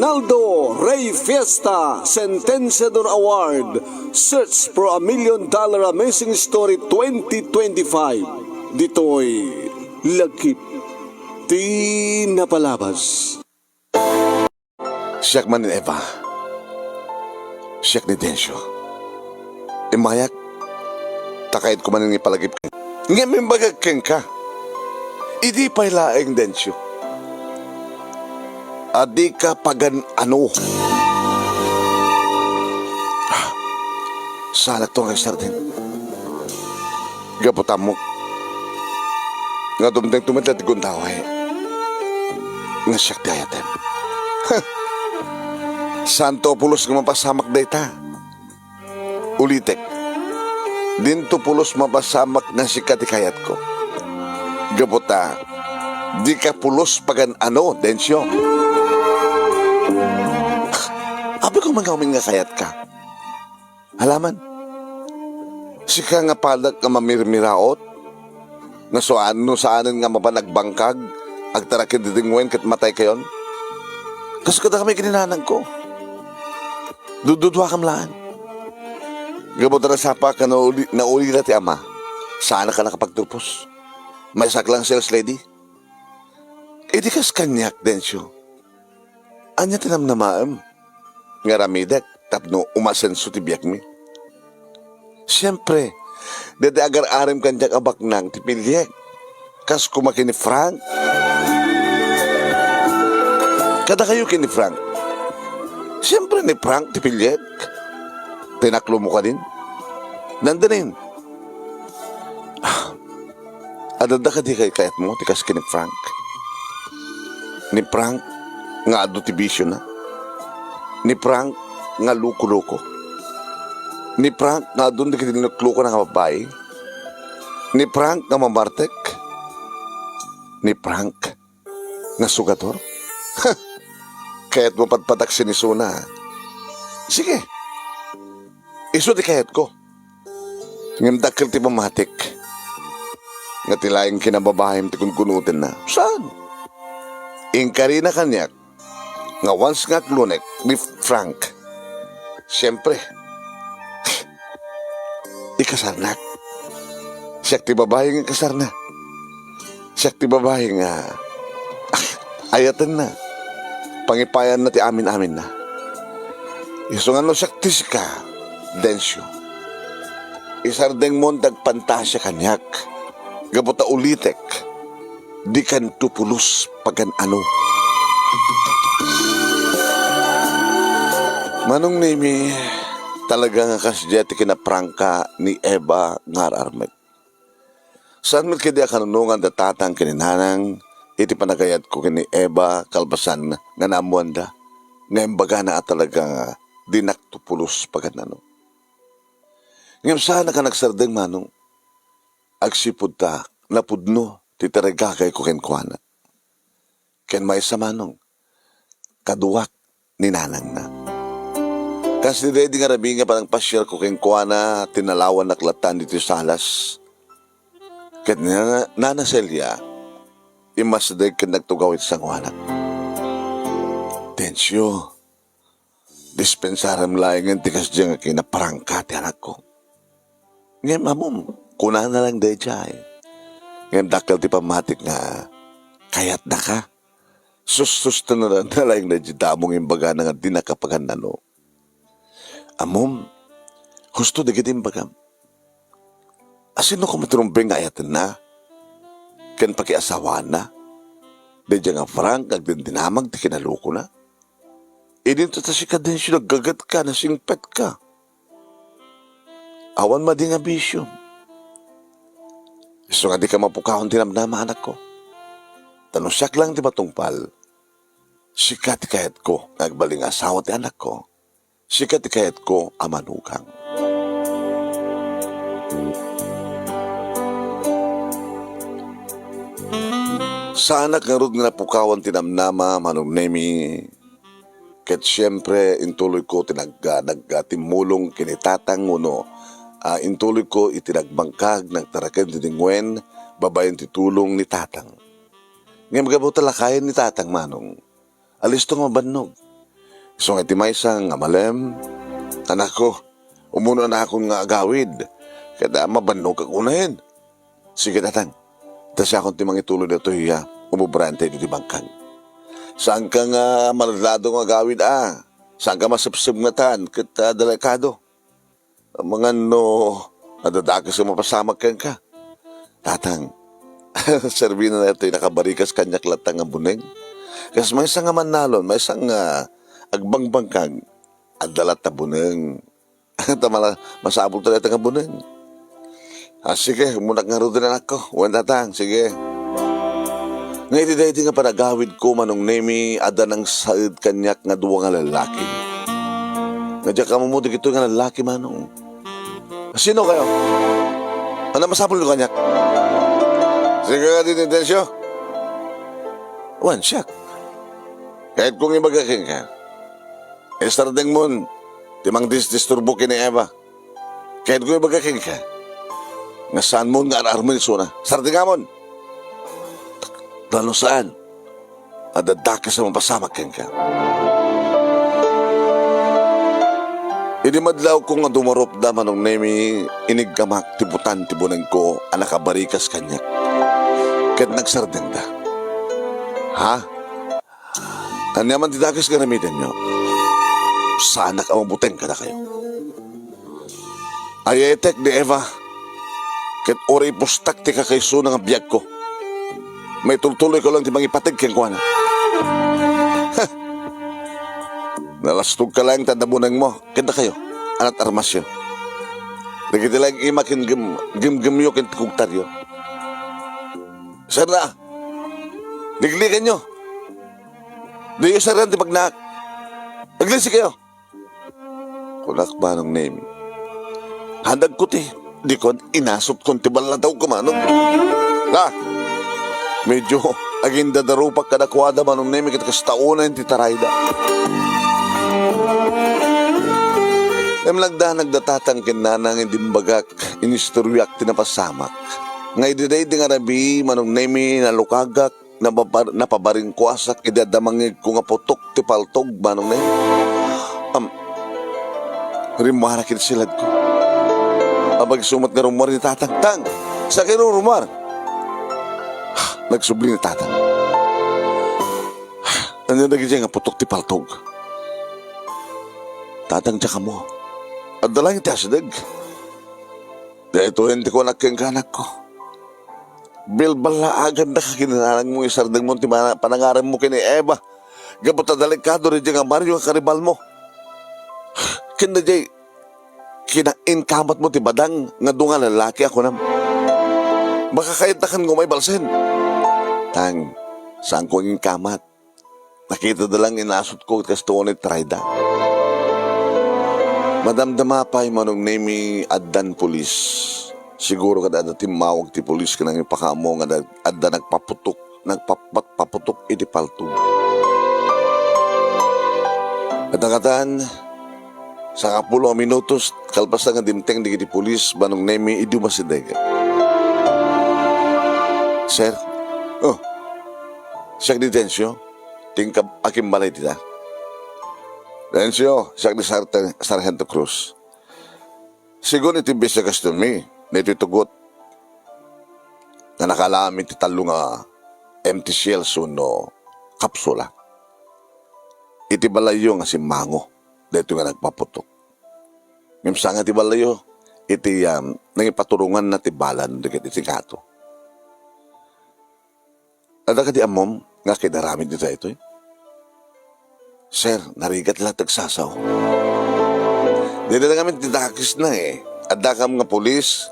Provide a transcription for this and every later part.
Ronaldo Rey Fiesta Sentenciador Award Search for a $1 Million Amazing Story 2025. Dito'y lagkit di napalabas. Siyak man ni Eva. Siyak ni Densyo. Imayak, takait ko man ni palagip ka. Nga may bagagkeng ka. Idi pa'y laeng Densyo. Adi ka pagan ano. Salak to nga sardin. Gaputan mo. Nga dumdeng tumitla ti guntaway. Nga siyak di ayatem. Santo pulos nga mapasamak dayta. Ulitek. Dinto pulos mapasamak nga sikat ikayat ko. Gaputa. Di ka pulos pagan ano, Densyo. Abi ko man kaumin nga kayat ka. Halaman. Sika nga palag nga mamirmiraot. Nga saanan nga mapanagbangkag. Agtarakid didingwen kat matay kayon. Kasi kada kami kininanan ko. Dududwa kam laan. Gabot na sapa ka nauli na ti ama. Sana ka nakapagtupos. May saklang sales lady. E di kas kanyak, Densyo. Anya tinam na maam. Nga ramidak, tapno umasenso ti biyak mi. Siyempre, dede agar-arim kanyak abak nang ti pilyek. Kas kumaki ni Frank. Kada kayo kini Frank. Siyempre ni Frank ti pilyek. Tinaklo mo ka din. Nandanin. Adada ka di kay kayat mo, ti kas kini Frank. Ni Frank, nga ado ti bisyo na. Ni Frank nga luko-luko. Ni Frank nga doon di kitinukluko ng babae. Ni Frank nga mamartek. Ni Frank nga sugator. Kaya't mo patpatak sinisuna. Sige. Iso di kayat ko. Ngandakil ti pamatik. Nga tilaing kinababahim ti kunkunutin na. Saan? Ingkari na kanyak. Nga once nga klunek ni Frank. Siyempre, ikasarnak. Siyak ti babae nga kasarna. Siyak ti babae nga ayatan na. Pangipayan na ti amin-amin na. Iso nga no siyak ti sika, Densyo. Isardeng mo dagpantasya kanyak. Gabuta ulitek. Di kan tupulos pagan ano. Manong nimi, talaga nga kasjeti kinaprangka ni Eva ngararmet. Saan mo kaya kanunungan datatang kininanang, iti panagayat ko kini Eva kalbasan nga namuanda, nga imbaga na talaga dinaktupulos paganano. Ngayon sana ka nagsardeng manong, agsipod ta, napudno, titaragakay ko kenkwana. Ken may sa manong, kaduwak ni nanang na. Kasi ready nga rabi nga parang pasyal ko keng kuana tinalawan na klatan dito sa alas. Kat nana Celia, imasdag ka nagtugawit sa kuana. Densyo, dispensaram laing ang tikas dyan nga kinaparangka ti anak ko. Ngayon mamum, kuna na lang day jay. Ngayon dakal ti pamatik nga, kayat na ka. Sus-susto na lang na laing na damong imbaga na nga dinakapagan na no. Amom, husto digit imbagam. Asino ko maturumbeng nga ayatan na? Ken pakiasawa na? Dedya nga Frank, agdindinamag, di kinaluko na? Idinto ta si Kadensyo, naggagat ka, nasingpet ka. Awan ma di nga bisyo. Gusto nga di ka mapukahon tinamnama anak ko. Tanusyak lang di matungpal. Sikat kayat ko, nagbaling asawa ti anak ko. Sikat kayat ko amanugang. Sa anak nga rod nga napukawan tinamnama manunemi. Ket siyempre intuloy ko nagtimulong kinitatang uno. Intuloy ko itinagbangkag nagtaraken didingwen babayan titulong ni tatang. Ngayon magabaw talakayan ni tatang manong. Alis tong mabannog. So nga timaysa nga malem, anak ko, umuno na akong nga agawid. Kada mabanog kag unahin. Sige tatang, tasya akong timang ituloy na ito hiya, umubrante di bangkang. Saan ka nga maladado nga agawid Saan ka masapsab nga tan, kita delikado. Mga no, nadadakas sa mapasamag ka. Tatang, servina na ito nakabarikas kanyak latang ang buneng. Kasi may isang nga manalon, may isang agbangbangkag, adalat na buneng. Tamala, masabol talaga ang buneng. Sige, umunak nga rin na ako. Huwag tatang, sige. Ngayon di nga panagawid ko manong nemi ada ng said kanyak nga duwa nga lalaki. Nga ka mamudik ito nga lalaki manong. Sino kayo? Ano masapol ko kanyak? Sige nga din intensyo. One shot. Kahit kung ibagaking ka. Estardeng mo, timang disturbo kini Eva. Kahit kung ibagaking ka. Nga saan mo nga ararmiliso na. Sardingamon. Lalo saan? Adadaka sa mapasamak ka. Inimadlaw ko nga dumarop da manong nemi iniggamak tibutan tibunan ko anak kabarikas kanyak. Kat nagsardeng da. Ha? Anyaman tidakas ka namitin nyo. Sana ka mabuteng ka na kayo. Ayatek di Eva. Kat ori pustak ti ka kayso ng biyag ko. May tultuloy ko lang ti mangipatig keng kuha na. Nalastog ka lang tandabunang mo. Kanda kayo, anak armasyo. Nagkita lang imakin gimgimyo kin tikugtaryo. Sir na, liglikan nyo. Di yung saran ti pagnak. Naglisi kayo. Kulak ba ng name? Handag ko ti. Di ko inasot kong tibal na daw kumanong. Medyo aging dadarupak kadakwada manong neme kita kastaunan ti tarayda. Nagdatatang kinanang indimbagak inistoryak tinapasamak. Ngay diday di nga rabi manong neme nalukagak napabaring kuasak idadamangig ko nga putok ti paltog manong neme. Rimarakit silad ko. Abag sumat nga rumor ni tatang. Sa kino rumor? Nagsubli ni tatang. Ano naging nga putok ti paltog? Tatang tsaka mo. At dalang iti asadag. Dito hindi ko nakengkanak ko. Bilbala agad na kakinanang mo isardang mo ti panangaran mo kini Eva. Gabot na delikado rin nga Mario ang karibal mo. Kina jay kinainkamat mo ti badang nga dunga lalaki ako nam. Baka kahit nakan ngumay balsen. Tang, saan ko ang kamat? Nakita na lang inasot ko kasto ni Trida. Madamdama pa yung manong nemi addan pulis. Siguro kada ada timawag ti pulis ka nang ipakamo nga adda nagpaputok iti paltog. Kadang-kadang, sa 10 minutos, kalpas na nga dimteng di kiti pulis, manong nemi idumasidega. Sir, siyak di Densyo, tingkap aking balay tita. Densyo, siyak di Sargento Cruz. Sigun iti bisa kastumi, na iti tugot. Na nakalamin ti talo nga empty shells no kapsula. Iti balayo nga si Mango, dito nga nagpaputok. Mimsa nga ti balayo, iti nangipaturungan na ti balan, dikit iti kato. Ada ka di amom, nga kidaramid nito ito eh. Sir, narigat lang tagsasaw. Dito na kami tidakis na eh. Ada kam nga polis,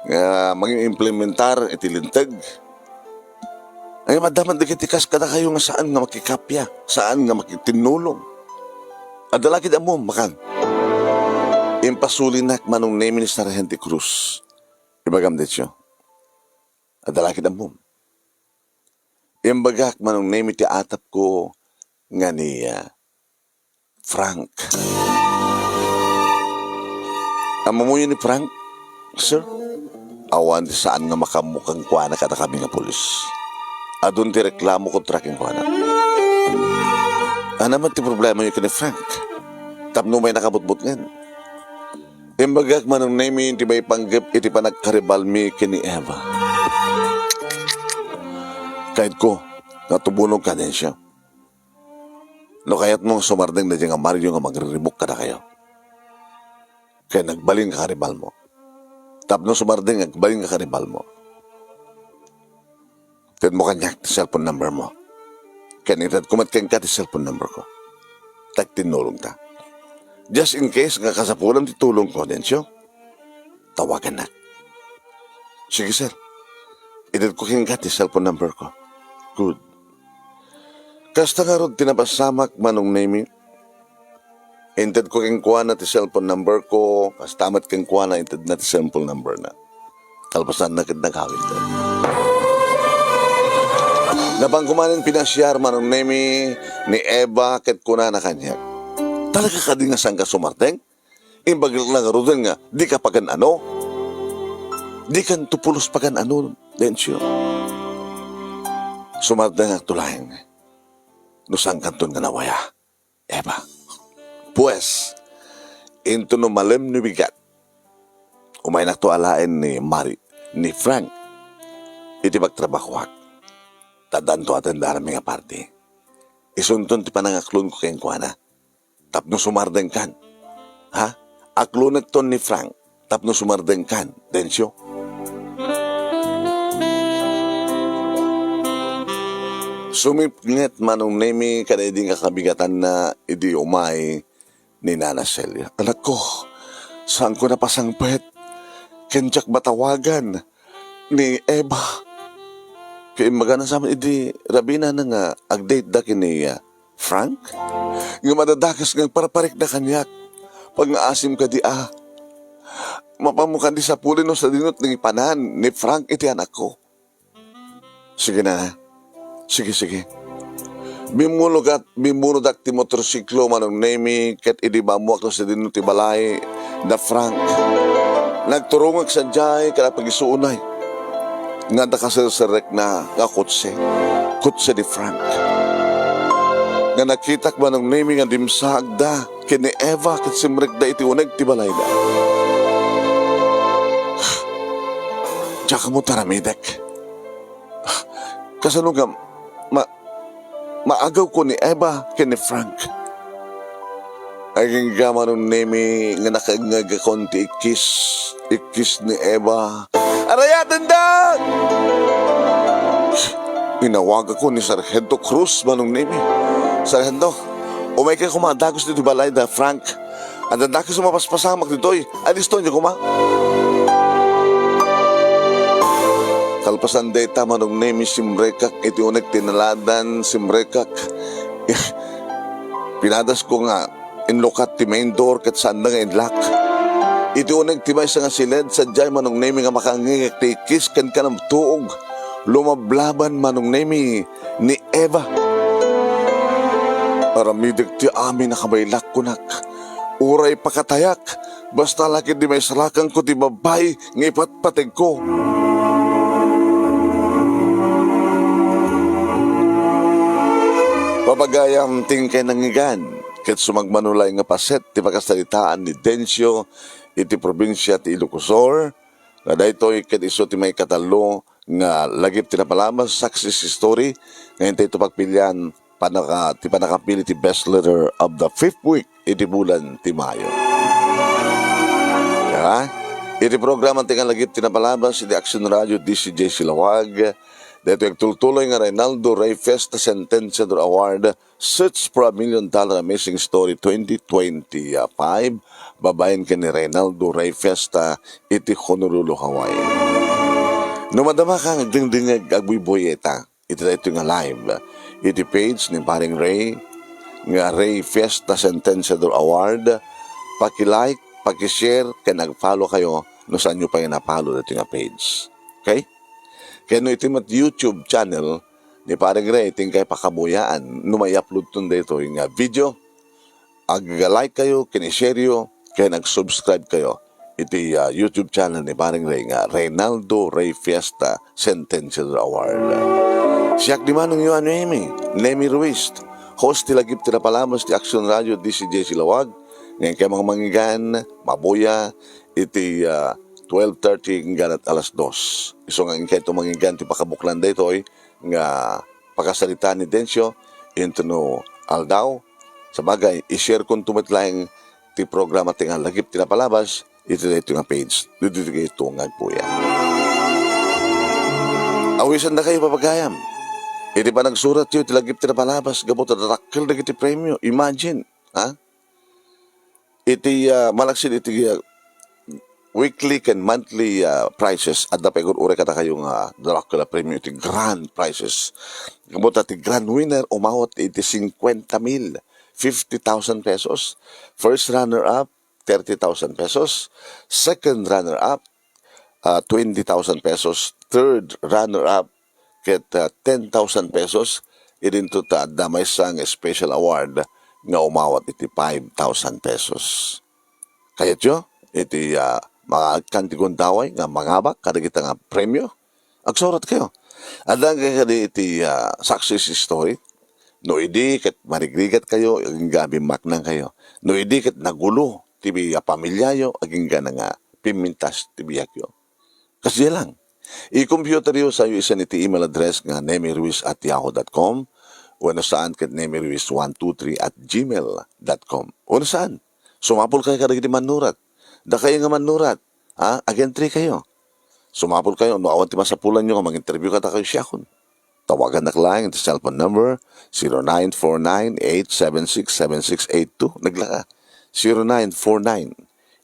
nga mag-implementar itilintag. Ay madaman di kitikas kada kayo nga saan nga makikapya, saan nga makitinulong. Ada lagi da mo, makan. Impasulinak manong name ni Sargento Cruz. Ibagam dito. Ada lagi da mo. Imbagak manong name iti atap ko nga niya Frank. Amamuyo ni Frank, sir? Awan di saan nga makamukang kuana kada kami nga polis. Adun ti reklamo ko tracking kuana. Ano man ti problema yung kini Frank? Tapno may nakabutbut ngan. Imbagak manong name iti may panggap iti pa nagkaribal mi kini Eva. Kahit ko, natubunog ka din siya. No kaya't mong sumardeng na dyan nga Mario nga magriribok ka na kayo. Kaya nagbaling ka karibal mo. Tapno sumardeng nagbaling ka karibal mo. Tad mo kanyak ti cellphone number mo. Kaya nitad kumatkang ka ti cellphone number ko. Tak tinulong ta. Just in case nga kasapulam ti tulong ko, Densyo, tawagan na. Sige, sir. Itad ko kang ka ti cellphone number ko. Good. Kasta nga ron tinapasamak manong name intad ko kang kuha na ti cellphone number ko, kastamat kang kuha na intad na ti cellphone number na. Kalpasan na kit nagkawin ko. Nabangkumanin pinasyar manong name ni Eva ket kuna na kanya. Talaga ka di nga saan ka sumarteng? Imbagal na garudan nga, di ka pagan ano? Di kan tupulos pagan ano, Densyo? Sumarteng nga tulaeng. Nusang kanton nga nawaya. Eva. Pues, into no malim ni bigat. Umay naktualain ni ni Frank. Iti pagtrabahuak. Tadaan to atendaran mga party. Isunton ti panangaklon ko kayong kuwana. Tapno sumardeng kan. Ha? Aklonet ton ni Frank. Tapno sumardeng kan. Densyo. Sumipnget manong nemi kada hindi nga kabigatan na idi umay ni Nana Celia. Anak ko, saan ko napasangpet? Kenjak batawagan ni Eva. Kaya magana sa amin, idi rabina na nga agdate da kini Frank? Nga madadakas ng paraparik na kanyak. Pag naasim ka di mapamukan di sa pulin no sa dinot ng ipanan ni Frank iti anak ko. Sige na. Sige. Bimulog at ti motorsiklo manong nemi ket idi mamuak to sa dinot ti balay na Frank. Nagturungag sa jay kada pagisuunay. Nga nakasirserek na nga kutse ni Frank. Nga nakitak ba ng naming nga dimsag da kini Eva kat simrek da iti uneg ti balay da. Tsaka mo taramidek. Kasano nga maagaw ko ni Eva kini Frank. Aging gama nung nemi nga nakagnaga konti ikis ni Eva. Arayatan da! Inawag ako ni Sargento Cruz manong nemi. Sargento, umay kayo kumadagos dito balay da Frank. Ang dadaki sumapaspasamak dito'y. Alisto niyo kuma. Kalpasan data manong nemi simrekak iti unek tinaladan simrekak. Pinadas ko nga inlokat ti main door kat saan na nga inlock. Iti unek ti may nga siled sa jay manong nemi nga makangingik ti kis kan kanam tuog. Lumablaban manong nemi ni Eva. Aramidig ti amin nakabaylak kunak. Uray pakatayak. Basta laki di may salakang ko ti babay ngipat pateg ko. Papagayam tingkay nangigan, ket sumagmanulay nga paset ti pagkasalitaan ni Densyo iti probinsya ti Ilocosur, nga daytoy ket iso ti may katalo nga lagip ti napalamas success story, ngayon tayo pagpilian ti panakapili ti best letter of the 5th week iti bulan ti Mayo. Iti programa ti nga lagip ti napalamas iti Action Radio DCJ Silawag. Dito yung tultuloy nga Reynaldo Ray Festa Sentenciador Award Search for $1 Million Amazing Story 2025 babayin ka ni Reynaldo Ray Festa iti Honolulu, Hawaii. Numadama ka nagdingdingag agbiboyeta iti dito nga live iti page ni paring Ray nga Ray Festa Sentenciador Award. Paki-like, paki-share kaya nag-follow kayo no saan nyo pa yung napalo dito nga page. Okay? Kaya no itimat YouTube channel ni Paring Ray, iting kay pakabuyaan, no may upload tun dito yung video, ag-like kayo, kinishare yo, kaya nag-subscribe kayo. Iti YouTube channel ni Paring Ray nga, Reynaldo Ray Fiesta Sentenciador Award. Siyak di manong yung Nemi Ruiz, host tila gip tinapalamos ti Action Radio DCJ Silawag. Ngayon kaya mga manggigan, mabuya, iti 12:30 ganat alas 2. Iso nga kaya ito manggigan ti pakabuklan da ito nga pakasalita ni Dencio into no aldaw. Sa bagay, i-share kung tumitlaing ti programa tinga lagip tinapalabas, ito nga page. Dito ito nga po yan. Awisan na kayo papagayam. Iti pa nagsurat yun, tilagip tinapalabas, gabot at rakil na iti premyo. Imagine, ha? Iti malaksin iti weekly and monthly prices at dapat ure kata kayong Dracula Premium iti grand prices. Gabot at iti grand winner umawat iti 50,000, 50,000 pesos. First runner-up, 30,000 pesos. Second runner-up, 20,000 pesos. Third runner-up, ket 10,000 pesos. Idinto ta damay sang special award nga umawat iti 5,000 pesos. Kayat yo, iti mga kantigon daway nga mangabak kada kita nga premyo. Agsurat kayo. Adang kayo iti success story. No idi ket marigrigat kayo, aging gabi maknang kayo. No idi ket nagulo, tibi pamilyayo, aging gana nga pimintas tibiyak yo. Kasi lang. I-computer yo sa iyo isa iti email address nga nemiruiz@yahoo.com o saan ket nemiruiz123@gmail.com. O saan? Sumapol kayo kada iti manurat. Da kayo nga manurat. Ha? Agentry kayo. Sumapol kayo. No awan ti masapulan nyo nga mag-interview ka kayo siya kun. Tawagan na kalaing iti cellphone number 0949-876-7682. Naglaka.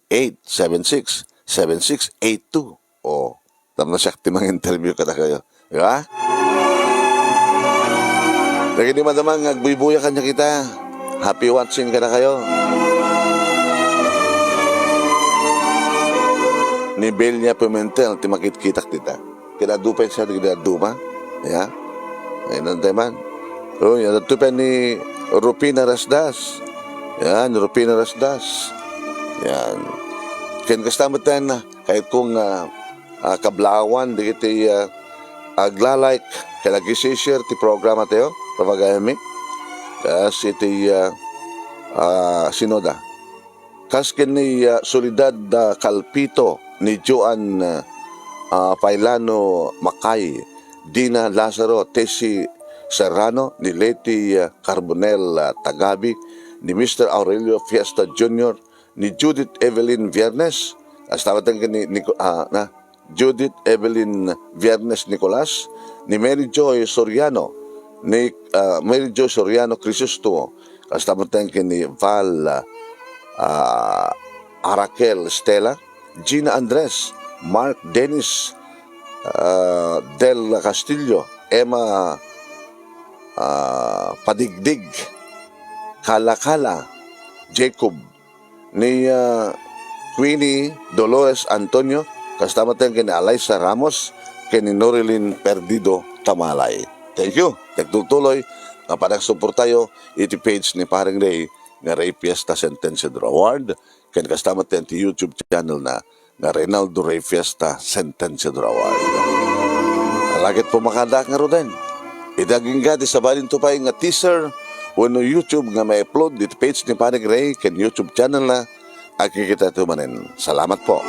0949-876-7682. O, tama na siya ti mag-interview ka kayo. Di ba? Lagi di madamang agbuibuya kanya kita. Happy watching ka na kayo. Ni Belia Pimentel, ti makit-kitak tita. Kinadupay siya, kinaduma. Ya. Ayun ang teman. O, yan, natupan ni Rupina Rasdas. Yan, Rupina Rasdas. Yan. Kinakastamatan na, kahit kung kablawan, di kiti aglalike, kalagi-share ti programa tayo, papagayami. Kasi iti sinoda. Kaskin ni Solidad Calpito, ni Joan Pailano Macay, Dina Lazaro, Tessie Serrano, ni Leti Carbonel Tagabi, ni Mr. Aurelio Fiesta Jr., ni Judith Evelyn Viernes, tawatan ka ni Judith Evelyn Viernes Nicolas, ni Mary Joy Soriano, ni Mary Joy Soriano Crisostomo, tawatan ka ni Val Arakel Stella, Gina Andres, Mark Dennis Del Castillo, Emma Padigdig, Kalakala, Jacob, ni Queenie Dolores Antonio, kastamatan kini Alaysa Ramos, kini Norilyn Perdido Tamalay. Thank you. Nagtutuloy, napadagsupport tayo, iti page ni Paring Ray, nga Ray Fiesta Sentenciador Award, kaya kastamat yan ti YouTube channel na Reynaldo Ray Fiesta Sentenciador Award. Alagit po makadak nga roden. Idaging gati sa balin to pa nga teaser wano YouTube nga may upload dito page ni Paring Ray kaya YouTube channel na akikita ito manin. Salamat po.